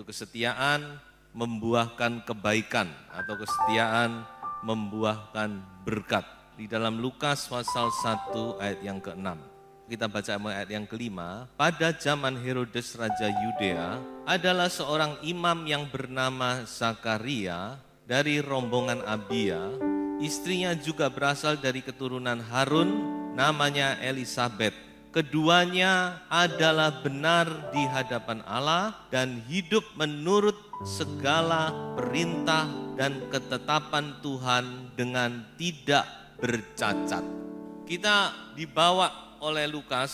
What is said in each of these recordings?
Kesetiaan membuahkan kebaikan atau kesetiaan membuahkan berkat. Di dalam Lukas pasal 1 ayat yang ke-6. Kita baca ayat yang ke-5. Pada zaman Herodes Raja Yudea adalah seorang imam yang bernama Zakaria dari rombongan Abia. Istrinya juga berasal dari keturunan Harun, namanya Elisabet. Keduanya adalah benar di hadapan Allah dan hidup menurut segala perintah dan ketetapan Tuhan dengan tidak bercacat. Kita dibawa oleh Lukas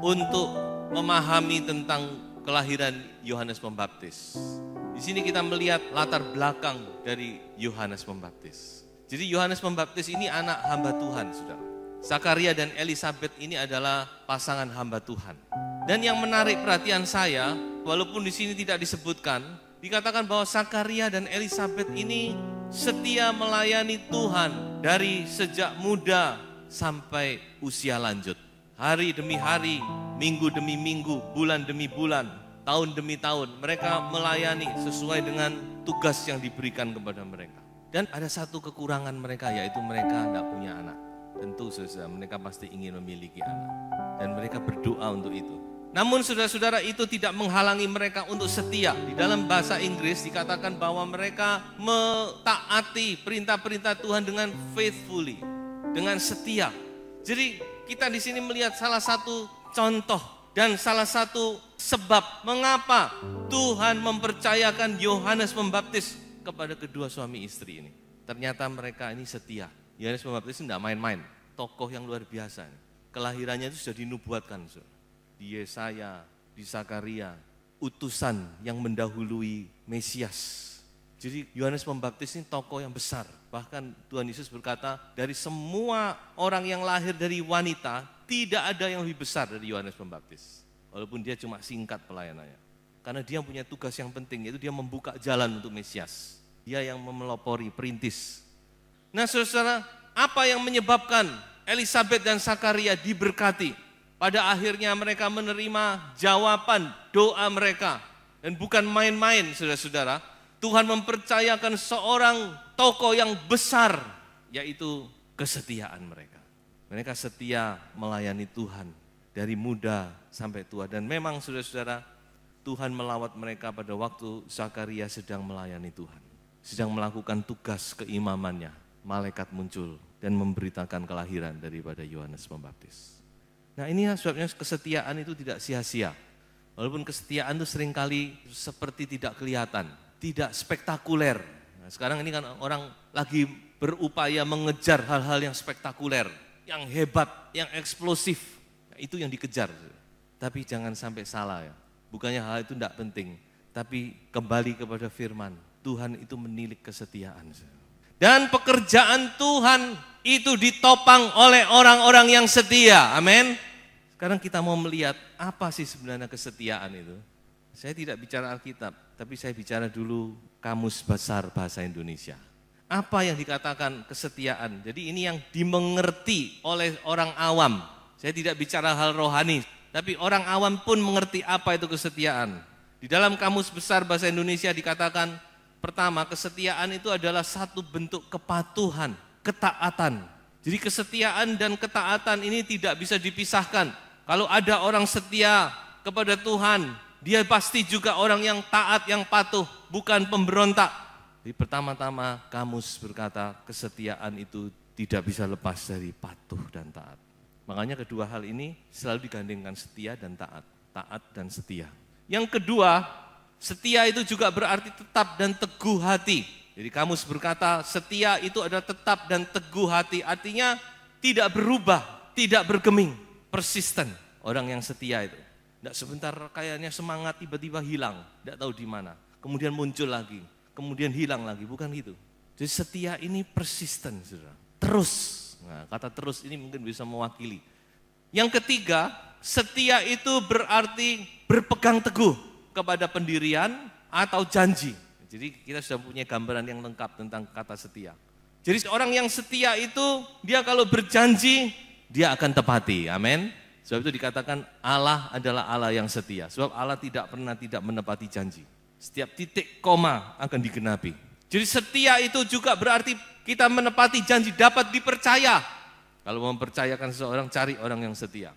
untuk memahami tentang kelahiran Yohanes Pembaptis. Di sini kita melihat latar belakang dari Yohanes Pembaptis. Jadi Yohanes Pembaptis ini anak hamba Tuhan, saudara. Zakaria dan Elisabet ini adalah pasangan hamba Tuhan. Dan yang menarik perhatian saya, walaupun di sini tidak disebutkan, dikatakan bahwa Zakaria dan Elisabet ini setia melayani Tuhan dari sejak muda sampai usia lanjut. Hari demi hari, minggu demi minggu, bulan demi bulan, tahun demi tahun, mereka melayani sesuai dengan tugas yang diberikan kepada mereka. Dan ada satu kekurangan mereka, yaitu mereka tidak punya anak. Tentu saudara, mereka pasti ingin memiliki anak. Dan mereka berdoa untuk itu. Namun saudara-saudara, itu tidak menghalangi mereka untuk setia. Di dalam bahasa Inggris dikatakan bahwa mereka mentaati perintah-perintah Tuhan dengan faithfully, dengan setia. Jadi kita di sini melihat salah satu contoh dan salah satu sebab mengapa Tuhan mempercayakan Yohanes Pembaptis kepada kedua suami istri ini. Ternyata mereka ini setia. Yohanes Pembaptis tidak main-main, tokoh yang luar biasa. Kelahirannya itu sudah dinubuatkan. Di Yesaya, di Zakaria, utusan yang mendahului Mesias. Jadi Yohanes Pembaptis ini tokoh yang besar. Bahkan Tuhan Yesus berkata, dari semua orang yang lahir dari wanita, tidak ada yang lebih besar dari Yohanes Pembaptis. Walaupun dia cuma singkat pelayanannya. Karena dia punya tugas yang penting, yaitu dia membuka jalan untuk Mesias. Dia yang memelopori, perintis. Nah saudara, apa yang menyebabkan Elisabet dan Zakaria diberkati? Pada akhirnya mereka menerima jawaban doa mereka. Dan bukan main-main saudara-saudara, Tuhan mempercayakan seorang tokoh yang besar, yaitu kesetiaan mereka. Mereka setia melayani Tuhan dari muda sampai tua. Dan memang saudara-saudara, Tuhan melawat mereka pada waktu Zakaria sedang melayani Tuhan. Sedang melakukan tugas keimamannya. Malaikat muncul dan memberitakan kelahiran daripada Yohanes Pembaptis. Nah ini sebabnya kesetiaan itu tidak sia-sia. Walaupun kesetiaan itu seringkali seperti tidak kelihatan, tidak spektakuler. Nah, sekarang ini kan orang lagi berupaya mengejar hal-hal yang spektakuler, yang hebat, yang eksplosif. Nah, itu yang dikejar. Tapi jangan sampai salah ya. Bukannya hal itu tidak penting, tapi kembali kepada firman. Tuhan itu menilik kesetiaan. Dan pekerjaan Tuhan itu ditopang oleh orang-orang yang setia. Amin. Sekarang kita mau melihat apa sih sebenarnya kesetiaan itu. Saya tidak bicara Alkitab, tapi saya bicara dulu Kamus Besar Bahasa Indonesia. Apa yang dikatakan kesetiaan? Jadi ini yang dimengerti oleh orang awam. Saya tidak bicara hal rohani, tapi orang awam pun mengerti apa itu kesetiaan. Di dalam Kamus Besar Bahasa Indonesia dikatakan, pertama, kesetiaan itu adalah satu bentuk kepatuhan, ketaatan. Jadi kesetiaan dan ketaatan ini tidak bisa dipisahkan. Kalau ada orang setia kepada Tuhan, dia pasti juga orang yang taat, yang patuh, bukan pemberontak. Jadi pertama-tama Kamus berkata kesetiaan itu tidak bisa lepas dari patuh dan taat. Makanya kedua hal ini selalu digandengkan, setia dan taat, taat dan setia. Yang kedua, setia itu juga berarti tetap dan teguh hati. Jadi Kamus berkata setia itu adalah tetap dan teguh hati. Artinya tidak berubah, tidak bergeming, persisten. Orang yang setia itu. Tidak sebentar kayaknya semangat tiba-tiba hilang, tidak tahu di mana. Kemudian muncul lagi, kemudian hilang lagi, bukan gitu. Jadi setia ini persisten, saudara. Terus, nah, kata terus ini mungkin bisa mewakili. Yang ketiga, setia itu berarti berpegang teguh kepada pendirian atau janji. Jadi kita sudah punya gambaran yang lengkap tentang kata setia. Jadi orang yang setia itu, dia kalau berjanji, dia akan tepati, amin. Sebab itu dikatakan Allah adalah Allah yang setia. Sebab Allah tidak pernah tidak menepati janji. Setiap titik koma akan digenapi. Jadi setia itu juga berarti kita menepati janji, dapat dipercaya. Kalau mau mempercayakan seseorang, cari orang yang setia.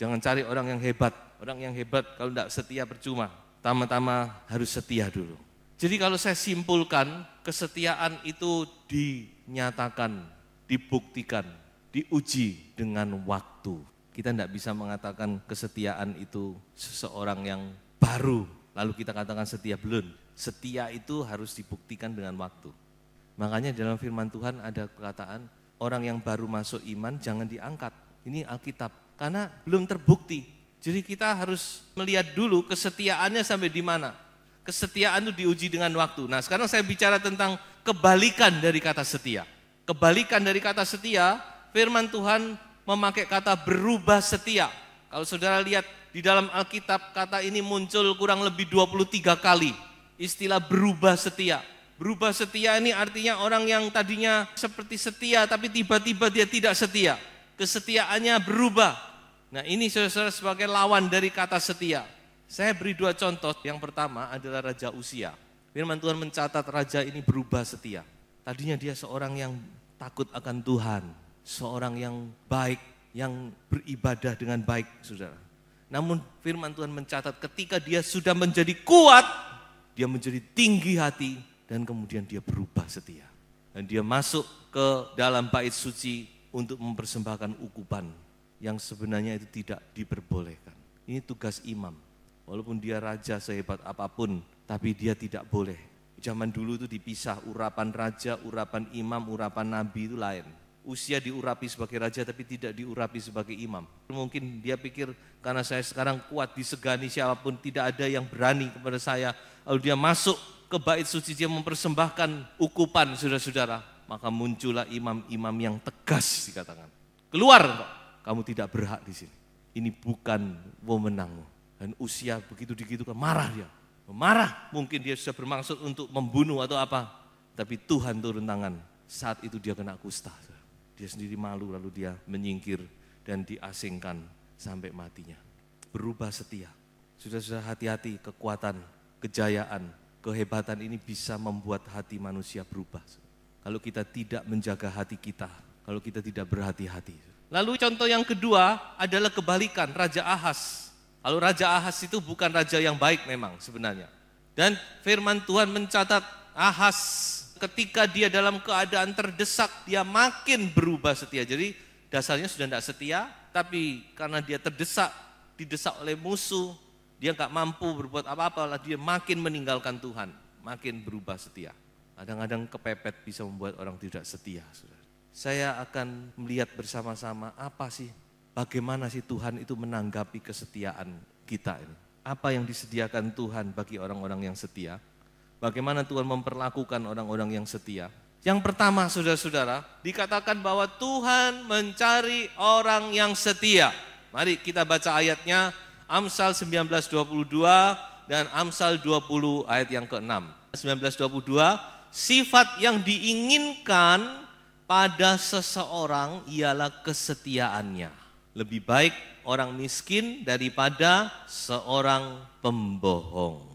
Jangan cari orang yang hebat. Orang yang hebat kalau tidak setia percuma. Tama-tama harus setia dulu. Jadi kalau saya simpulkan, kesetiaan itu dinyatakan, dibuktikan, diuji dengan waktu. Kita tidak bisa mengatakan kesetiaan itu seseorang yang baru, lalu kita katakan setia, belum. Setia itu harus dibuktikan dengan waktu. Makanya dalam firman Tuhan ada perkataan, orang yang baru masuk iman jangan diangkat. Ini Alkitab, karena belum terbukti. Jadi kita harus melihat dulu kesetiaannya sampai di mana. Kesetiaan itu diuji dengan waktu. Nah sekarang saya bicara tentang kebalikan dari kata setia. Kebalikan dari kata setia, firman Tuhan memakai kata berubah setia. Kalau saudara lihat di dalam Alkitab, kata ini muncul kurang lebih 23 kali. Istilah berubah setia. Berubah setia ini artinya orang yang tadinya seperti setia tapi tiba-tiba dia tidak setia. Kesetiaannya berubah. Nah ini saudara sebagai lawan dari kata setia. Saya beri 2 contoh. Yang pertama adalah Raja Usia. Firman Tuhan mencatat raja ini berubah setia. Tadinya dia seorang yang takut akan Tuhan. Seorang yang baik, yang beribadah dengan baik, saudara. Namun firman Tuhan mencatat ketika dia sudah menjadi kuat, dia menjadi tinggi hati, dan kemudian dia berubah setia. Dan dia masuk ke dalam bait suci untuk mempersembahkan ukupan yang sebenarnya itu tidak diperbolehkan. Ini tugas imam. Walaupun dia raja sehebat apapun, tapi dia tidak boleh. Zaman dulu itu dipisah, urapan raja, urapan imam, urapan nabi itu lain. Usia diurapi sebagai raja tapi tidak diurapi sebagai imam. Mungkin dia pikir karena saya sekarang kuat disegani siapapun, tidak ada yang berani kepada saya. Lalu dia masuk ke bait suci, dia mempersembahkan ukupan, saudara-saudara. Maka muncullah imam-imam yang tegas dikatakan. Keluar, kamu tidak berhak di sini. Ini bukan wewenangmu. Dan Usia begitu digitukan, marah dia. Marah, mungkin dia sudah bermaksud untuk membunuh atau apa. Tapi Tuhan turun tangan. Saat itu dia kena kusta. Dia sendiri malu, lalu dia menyingkir dan diasingkan sampai matinya. Berubah setia. Sudah hati-hati, kekuatan, kejayaan, kehebatan ini bisa membuat hati manusia berubah. Kalau kita tidak menjaga hati kita, kalau kita tidak berhati-hati. Lalu contoh yang kedua adalah kebalikan, Raja Ahas. Lalu Raja Ahas itu bukan raja yang baik memang sebenarnya. Dan firman Tuhan mencatat Ahas ketika dia dalam keadaan terdesak, dia makin berubah setia. Jadi dasarnya sudah tidak setia, tapi karena dia terdesak, didesak oleh musuh, dia nggak mampu berbuat apa-apa, lah dia makin meninggalkan Tuhan, makin berubah setia. Kadang-kadang kepepet bisa membuat orang tidak setia. Saya akan melihat bersama-sama apa sih, bagaimana sih Tuhan itu menanggapi kesetiaan kita ini. Apa yang disediakan Tuhan bagi orang-orang yang setia. Bagaimana Tuhan memperlakukan orang-orang yang setia. Yang pertama saudara-saudara, dikatakan bahwa Tuhan mencari orang yang setia. Mari kita baca ayatnya, Amsal 19:22 dan Amsal 20 ayat yang ke-6. 19:22, sifat yang diinginkan pada seseorang ialah kesetiaannya. Lebih baik orang miskin daripada seorang pembohong.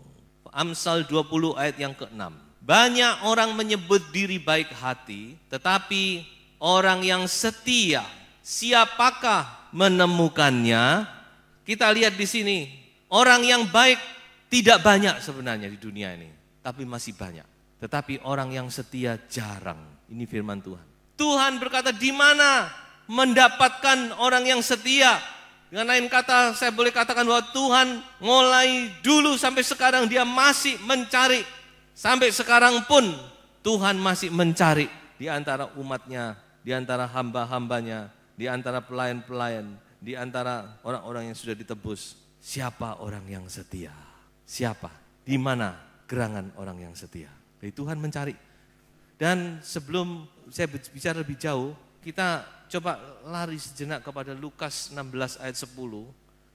Amsal 20 ayat yang ke-6. Banyak orang menyebut diri baik hati, tetapi orang yang setia, siapakah menemukannya? Kita lihat di sini, orang yang baik tidak banyak sebenarnya di dunia ini, tapi masih banyak. Tetapi orang yang setia jarang. Ini firman Tuhan. Tuhan berkata, di mana mendapatkan orang yang setia? Dengan lain kata, saya boleh katakan bahwa Tuhan mulai dulu sampai sekarang dia masih mencari. Sampai sekarang pun Tuhan masih mencari di antara umatnya, di antara hamba-hambanya, di antara pelayan-pelayan, di antara orang-orang yang sudah ditebus. siapa orang yang setia? Siapa? Di mana gerangan orang yang setia? Jadi Tuhan mencari. Dan sebelum saya bicara lebih jauh, kita coba lari sejenak kepada Lukas 16 ayat 10.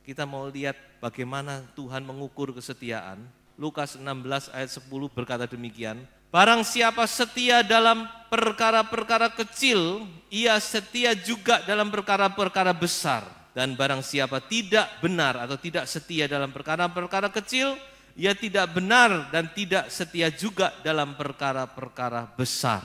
Kita mau lihat bagaimana Tuhan mengukur kesetiaan. Lukas 16 ayat 10 berkata demikian, barang siapa setia dalam perkara-perkara kecil, ia setia juga dalam perkara-perkara besar. Dan barang siapa tidak benar atau tidak setia dalam perkara-perkara kecil, ia tidak benar dan tidak setia juga dalam perkara-perkara besar.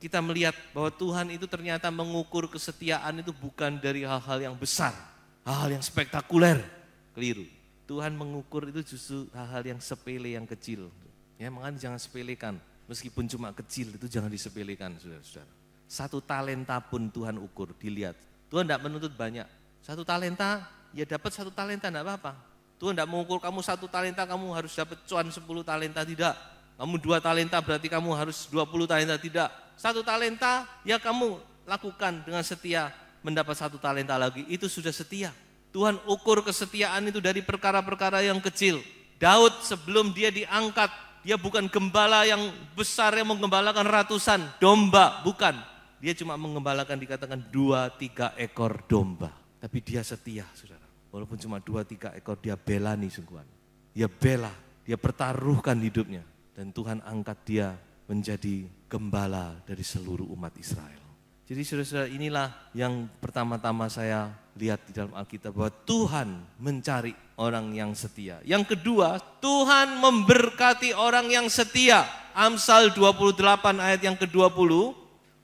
Kita melihat bahwa Tuhan itu ternyata mengukur kesetiaan itu bukan dari hal-hal yang besar, hal-hal yang spektakuler. Keliru. Tuhan mengukur itu justru hal-hal yang sepele, yang kecil. Ya, makanya jangan sepelekan. Meskipun cuma kecil itu jangan disepelekan, saudara-saudara. 1 talenta pun Tuhan ukur, dilihat. Tuhan tidak menuntut banyak. 1 talenta, ya dapat 1 talenta, tidak apa-apa. Tuhan tidak mengukur kamu 1 talenta, kamu harus dapat cuan 10 talenta, tidak. Kamu 2 talenta berarti kamu harus 20 talenta, tidak. 1 talenta, ya kamu lakukan dengan setia, mendapat 1 talenta lagi, itu sudah setia. Tuhan ukur kesetiaan itu dari perkara-perkara yang kecil. Daud sebelum dia diangkat, dia bukan gembala yang besar yang menggembalakan ratusan domba, bukan. Dia cuma menggembalakan dikatakan 2-3 ekor domba. Tapi dia setia, saudara. Walaupun cuma 2-3 ekor, dia bela nih sungguhan. Dia bela, dia pertaruhkan hidupnya. Dan Tuhan angkat dia menjadi gembala dari seluruh umat Israel. Jadi saudara-saudara, inilah yang pertama-tama saya lihat di dalam Alkitab, bahwa Tuhan mencari orang yang setia. Yang kedua, Tuhan memberkati orang yang setia. Amsal 28 ayat yang ke-20,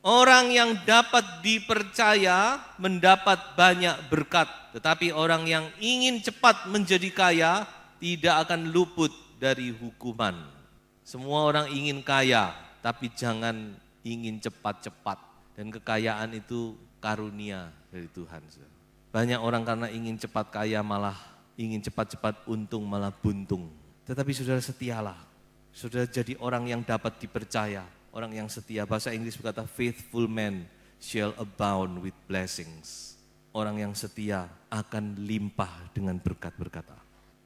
orang yang dapat dipercaya mendapat banyak berkat, tetapi orang yang ingin cepat menjadi kaya tidak akan luput dari hukuman. Semua orang ingin kaya, tapi jangan ingin cepat-cepat. Dan kekayaan itu karunia dari Tuhan. Banyak orang karena ingin cepat kaya malah ingin cepat-cepat untung malah buntung. Tetapi saudara setialah. Saudara jadi orang yang dapat dipercaya, orang yang setia. Bahasa Inggris berkata faithful man shall abound with blessings. Orang yang setia akan limpah dengan berkat-berkat.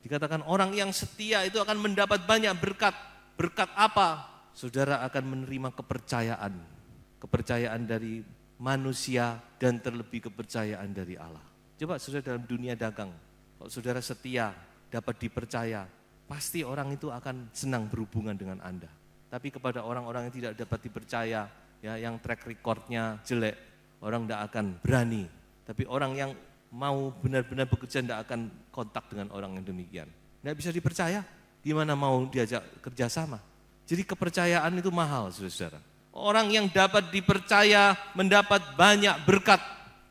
Dikatakan orang yang setia itu akan mendapat banyak berkat. Berkat apa? Saudara akan menerima kepercayaan. Kepercayaan dari manusia dan terlebih kepercayaan dari Allah. Coba saudara dalam dunia dagang, kalau saudara setia, dapat dipercaya, pasti orang itu akan senang berhubungan dengan Anda. Tapi kepada orang-orang yang tidak dapat dipercaya, ya, yang track recordnya jelek, orang tidak akan berani. Tapi orang yang mau benar-benar bekerja tidak akan kontak dengan orang yang demikian. Tidak bisa dipercaya, gimana mau diajak kerjasama? Jadi kepercayaan itu mahal, saudara-saudara. Orang yang dapat dipercaya mendapat banyak berkat.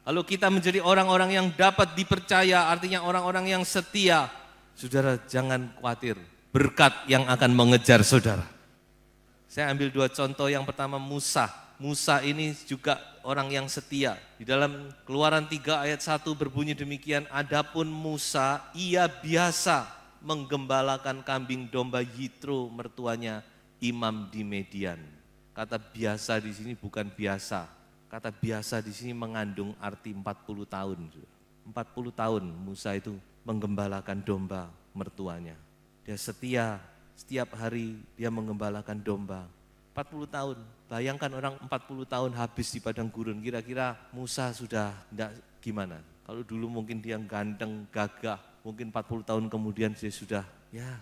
Kalau kita menjadi orang-orang yang dapat dipercaya, artinya orang-orang yang setia, saudara jangan khawatir, berkat yang akan mengejar saudara. Saya ambil 2 contoh, yang pertama Musa. Musa ini juga orang yang setia. Di dalam Keluaran 3 ayat 1 berbunyi demikian, adapun Musa, ia biasa menggembalakan kambing domba Yitro mertuanya imam di Median. Kata biasa di sini bukan biasa. Kata biasa di sini mengandung arti 40 tahun. 40 tahun Musa itu menggembalakan domba mertuanya. Dia setia, setiap hari dia menggembalakan domba. 40 tahun, bayangkan orang 40 tahun habis di padang gurun. Kira-kira Musa sudah enggak gimana? Kalau dulu mungkin dia ganteng, gagah, mungkin 40 tahun kemudian dia sudah, ya.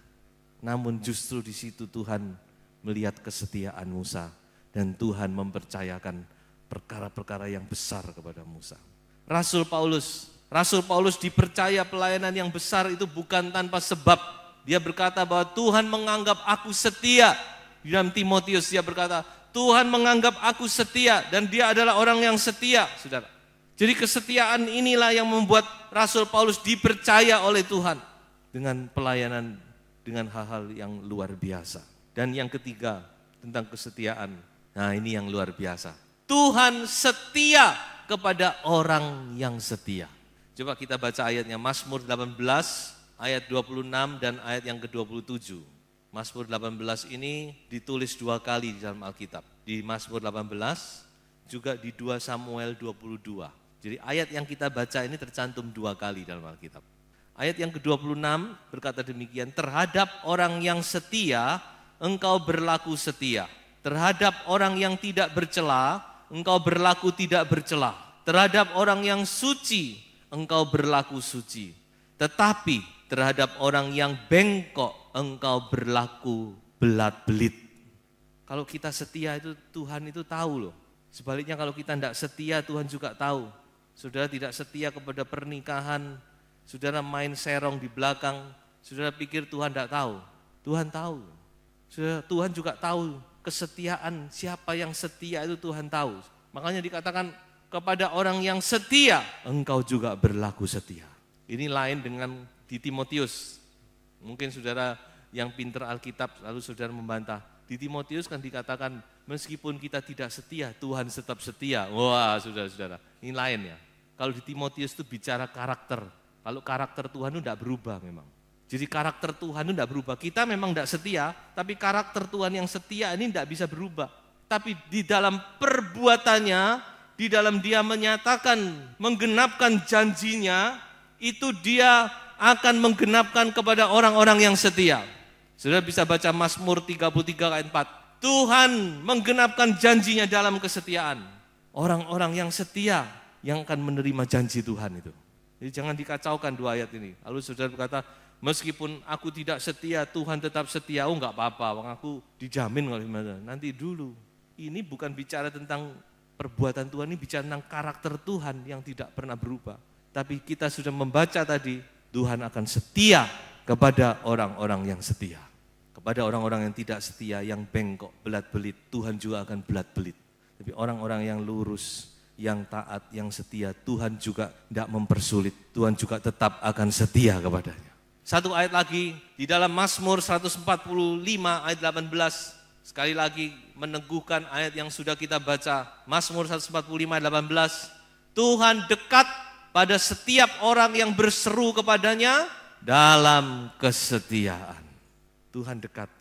Namun justru di situ Tuhan melihat kesetiaan Musa. Dan Tuhan mempercayakan perkara-perkara yang besar kepada Musa. Rasul Paulus dipercaya pelayanan yang besar itu bukan tanpa sebab. Dia berkata bahwa Tuhan menganggap aku setia. Di dalam Timotius dia berkata, Tuhan menganggap aku setia dan dia adalah orang yang setia, saudara. Jadi kesetiaan inilah yang membuat Rasul Paulus dipercaya oleh Tuhan dengan pelayanan, dengan hal-hal yang luar biasa. Dan yang ketiga tentang kesetiaan. Nah ini yang luar biasa. Tuhan setia kepada orang yang setia. Coba kita baca ayatnya, Mazmur 18 ayat 26 dan ayat yang ke-27. Mazmur 18 ini ditulis 2 kali di dalam Alkitab. Di Mazmur 18 juga di 2 Samuel 22. Jadi ayat yang kita baca ini tercantum 2 kali dalam Alkitab. Ayat yang ke-26 berkata demikian, terhadap orang yang setia, engkau berlaku setia. Terhadap orang yang tidak bercela, engkau berlaku tidak bercela. Terhadap orang yang suci, engkau berlaku suci. Tetapi terhadap orang yang bengkok, engkau berlaku belat-belit. Kalau kita setia itu Tuhan itu tahu loh. Sebaliknya kalau kita tidak setia, Tuhan juga tahu. Saudara tidak setia kepada pernikahan, saudara main serong di belakang, saudara pikir Tuhan tidak tahu. Tuhan tahu. Saudara, Tuhan juga tahu kesetiaan, siapa yang setia itu Tuhan tahu. Makanya dikatakan kepada orang yang setia, engkau juga berlaku setia. Ini lain dengan di Timotius. Mungkin saudara yang pintar Alkitab lalu saudara membantah. Di Timotius kan dikatakan meskipun kita tidak setia, Tuhan tetap setia. Wah saudara-saudara, ini lain ya. Kalau di Timotius itu bicara karakter. Kalau karakter Tuhan itu tidak berubah memang. Jadi karakter Tuhan itu tidak berubah. Kita memang tidak setia, tapi karakter Tuhan yang setia ini tidak bisa berubah. Tapi di dalam perbuatannya, di dalam dia menyatakan, menggenapkan janjinya, itu dia akan menggenapkan kepada orang-orang yang setia. Saudara bisa baca Mazmur 33 ayat 4. Tuhan menggenapkan janjinya dalam kesetiaan. Orang-orang yang setia yang akan menerima janji Tuhan itu. Jadi jangan dikacaukan dua ayat ini. Lalu saudara berkata, meskipun aku tidak setia, Tuhan tetap setia. Oh enggak apa-apa, aku dijamin kalau gimana. Nanti dulu. Ini bukan bicara tentang perbuatan Tuhan, ini bicara tentang karakter Tuhan yang tidak pernah berubah. Tapi kita sudah membaca tadi, Tuhan akan setia kepada orang-orang yang setia. Kepada orang-orang yang tidak setia, yang bengkok, belat-belit, Tuhan juga akan belat-belit. Tapi orang-orang yang lurus, yang taat, yang setia, Tuhan juga tidak mempersulit. Tuhan juga tetap akan setia kepadanya. Satu ayat lagi, di dalam Mazmur 145 ayat 18, sekali lagi meneguhkan ayat yang sudah kita baca. Mazmur 145 ayat 18, Tuhan dekat pada setiap orang yang berseru kepadanya dalam kesetiaan. Tuhan dekat.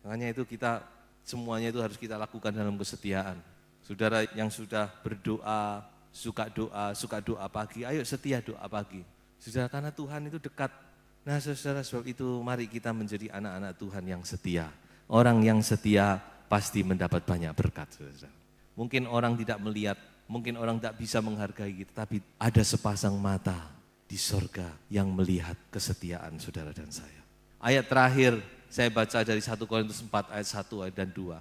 Makanya itu kita semuanya itu harus kita lakukan dalam kesetiaan. Saudara yang sudah berdoa, suka doa pagi, ayo setia doa pagi. Saudara, karena Tuhan itu dekat. Nah saudara, sebab itu mari kita menjadi anak-anak Tuhan yang setia. Orang yang setia pasti mendapat banyak berkat. Saudara. Mungkin orang tidak melihat, mungkin orang tak bisa menghargai kita, tapi ada sepasang mata di sorga yang melihat kesetiaan saudara dan saya. Ayat terakhir saya baca dari 1 Korintus 4 ayat 1 dan 2.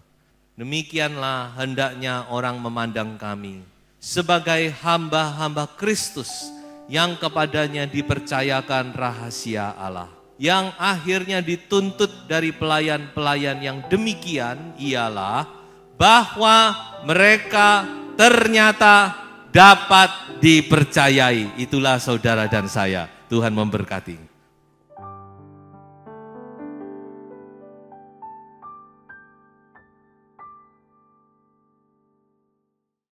Demikianlah hendaknya orang memandang kami sebagai hamba-hamba Kristus yang kepadanya dipercayakan rahasia Allah. Yang akhirnya dituntut dari pelayan-pelayan yang demikian ialah bahwa mereka ternyata dapat dipercayai. Itulah saudara dan saya. Tuhan memberkati.